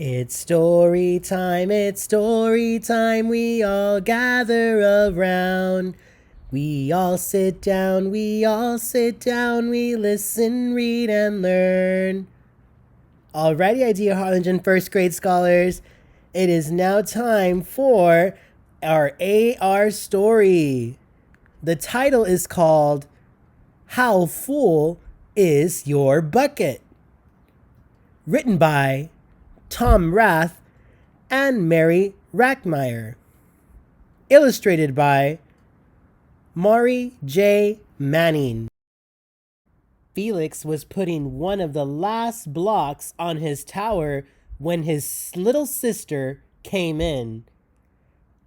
It's story time, we all gather around. We all sit down, we listen, read, and learn. Alrighty, Idea Harlingen first grade scholars, it is now time for our AR story. The title is called How Full Is Your Bucket? Written by Tom Rath and Mary Rackmeyer. Illustrated by Maury J. Manning. Felix was putting one of the last blocks on his tower when his little sister came in.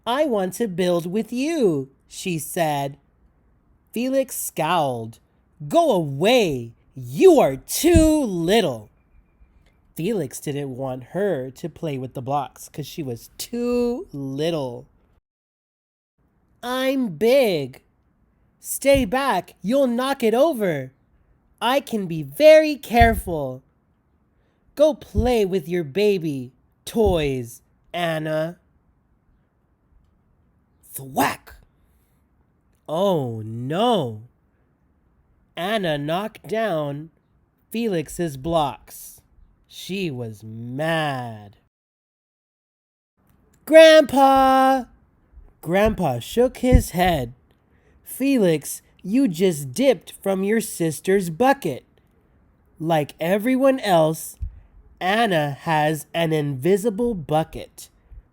"I want to build with you," she said. Felix scowled. "Go away! You are too little." Felix didn't want her to play with the blocks because she was too little. "I'm big." "Stay back, you'll knock it over." "I can be very careful." "Go play with your baby toys, Anna." Thwack! Oh no! Anna knocked down Felix's blocks. She was mad. "Grandpa!" Grandpa shook his head. "Felix, you just dipped from your sister's bucket. Like everyone else, Anna has an invisible bucket.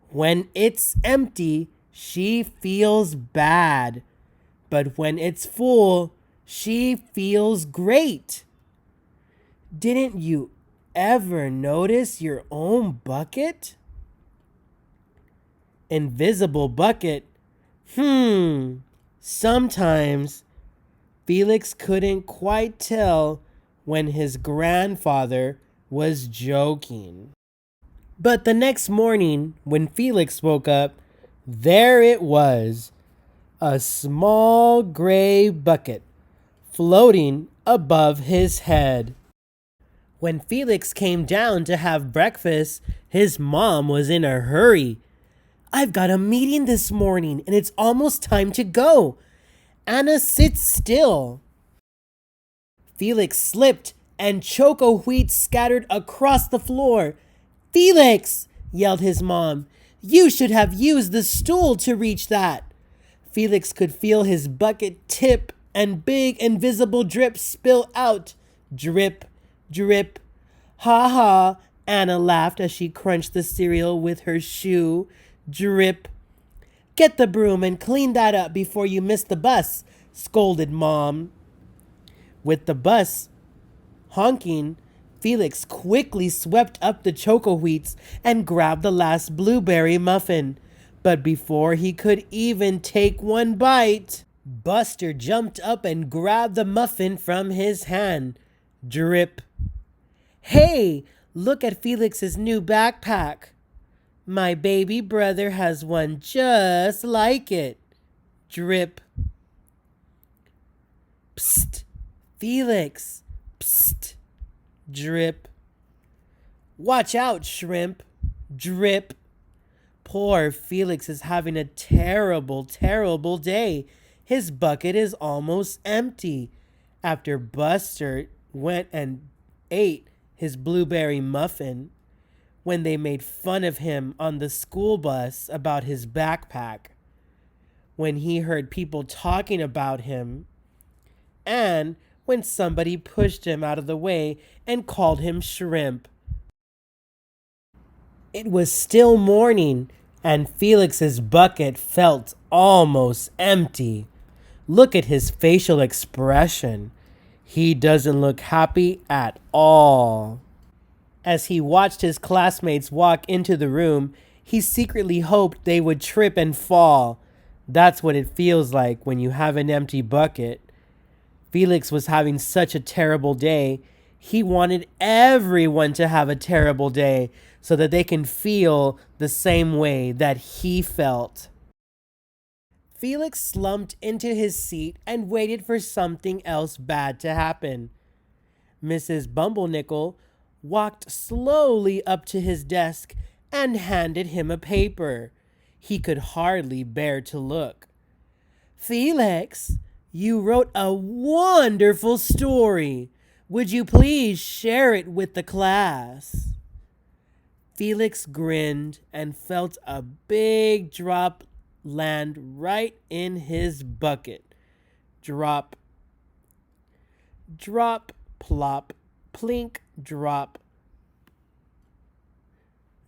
When it's empty, she feels bad. But when it's full, she feels great. Didn't you ever notice your own bucket?" Invisible bucket? Sometimes. Felix couldn't quite tell when his grandfather was joking. But the next morning, when Felix woke up, there it was, a small gray bucket floating above his head. When Felix came down to have breakfast, his mom was in a hurry. "I've got a meeting this morning and it's almost time to go. Anna, sit still." Felix slipped and choco wheat scattered across the floor. "Felix!" yelled his mom. "You should have used the stool to reach that." Felix could feel his bucket tip and big invisible drip spill out. Drip, drip. "Ha ha," Anna laughed as she crunched the cereal with her shoe. Drip. "Get the broom and clean that up before you miss the bus," scolded Mom. With the bus honking, Felix quickly swept up the choco wheats and grabbed the last blueberry muffin. But before he could even take one bite, Buster jumped up and grabbed the muffin from his hand. Drip. "Hey, look at Felix's new backpack. My baby brother has one just like it." Drip. "Psst, Felix. Psst." Drip. "Watch out, shrimp." Drip. Poor Felix is having a terrible, terrible day. His bucket is almost empty. After Buster went and ate his blueberry muffin, when they made fun of him on the school bus about his backpack, when he heard people talking about him, and when somebody pushed him out of the way and called him shrimp. It was still morning, and Felix's bucket felt almost empty. Look at his facial expression. He doesn't look happy at all. As he watched his classmates walk into the room, he secretly hoped they would trip and fall. That's what it feels like when you have an empty bucket. Felix was having such a terrible day. He wanted everyone to have a terrible day so that they can feel the same way that he felt. Felix slumped into his seat and waited for something else bad to happen. Mrs. Bumblenickel walked slowly up to his desk and handed him a paper. He could hardly bear to look. Felix, you wrote a wonderful story. Would you please share it with the class? Felix grinned and felt a big drop land right in his bucket. Drop, drop, plop, plink, drop.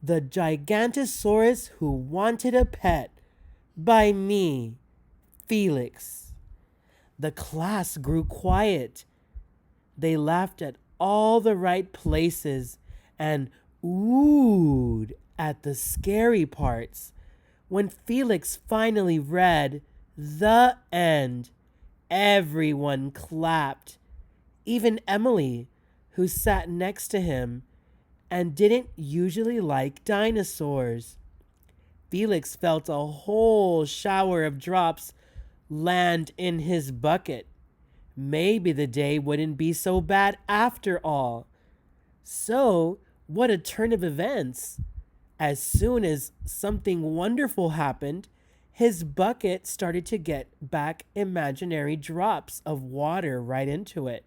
The Gigantosaurus Who Wanted a Pet by me, Felix. The class grew quiet. They laughed at all the right places and oohed at the scary parts. When Felix finally read the end, everyone clapped. Even Emily, who sat next to him and didn't usually like dinosaurs. Felix felt a whole shower of drops land in his bucket. Maybe the day wouldn't be so bad after all. So, what a turn of events. As soon as something wonderful happened, his bucket started to get back imaginary drops of water right into it.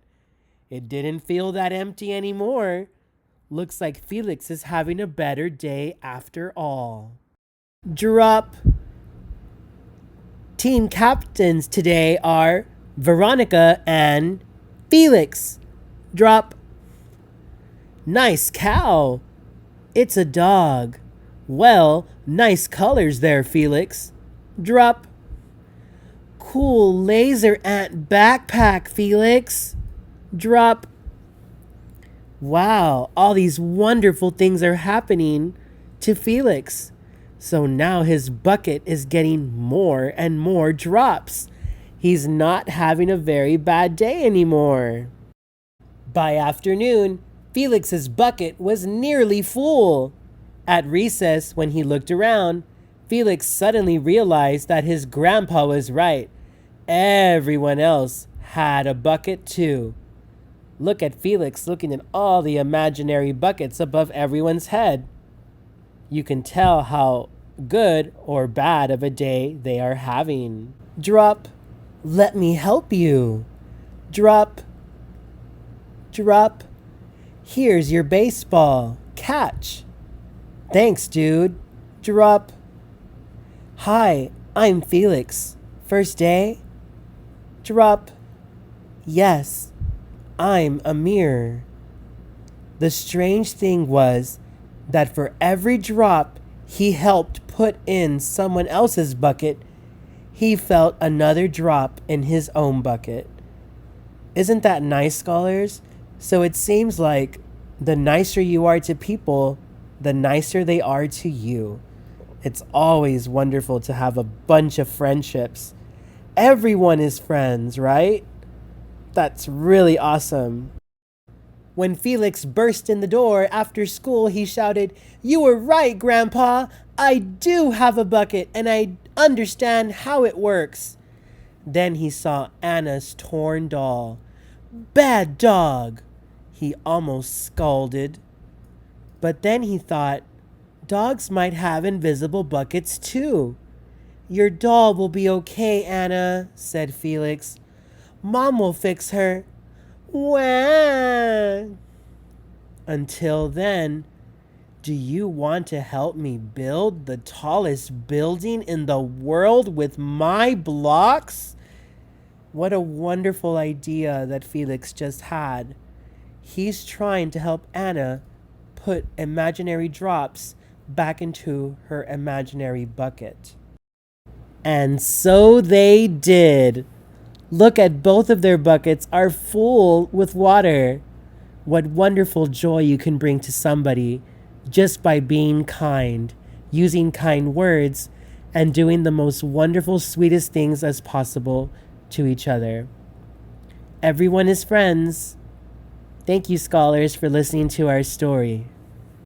It didn't feel that empty anymore. Looks like Felix is having a better day after all. Drop. Team captains today are Veronica and Felix. Drop. Nice cow. It's a dog. Well, nice colors there, Felix. Drop. Cool laser ant backpack, Felix. Drop. Wow, all these wonderful things are happening to Felix. So now his bucket is getting more and more drops. He's not having a very bad day anymore. By afternoon, Felix's bucket was nearly full. At recess, when he looked around, Felix suddenly realized that his grandpa was right. Everyone else had a bucket too. Look at Felix looking at all the imaginary buckets above everyone's head. You can tell how good or bad of a day they are having. Drop. Let me help you. Drop. Drop. Here's your baseball. Catch. Thanks, dude. Drop. Hi, I'm Felix. First day? Drop. Yes, I'm Amir. The strange thing was that for every drop he helped put in someone else's bucket, he felt another drop in his own bucket. Isn't that nice, scholars? So it seems like the nicer you are to people, the nicer they are to you. It's always wonderful to have a bunch of friendships. Everyone is friends, right? That's really awesome. When Felix burst in the door after school, he shouted, "You were right, Grandpa. I do have a bucket and I understand how it works." Then he saw Anna's torn doll. "Bad dog," he almost scolded. But then he thought, dogs might have invisible buckets too. "Your doll will be okay, Anna," said Felix. "Mom will fix her." Wah! Until then, do you want to help me build the tallest building in the world with my blocks? What a wonderful idea that Felix just had. He's trying to help Anna put imaginary drops back into her imaginary bucket. And so they did. Look at both of their buckets are full with water. What wonderful joy you can bring to somebody just by being kind, using kind words, and doing the most wonderful, sweetest things as possible to each other. Everyone is friends. Thank you, scholars, for listening to our story.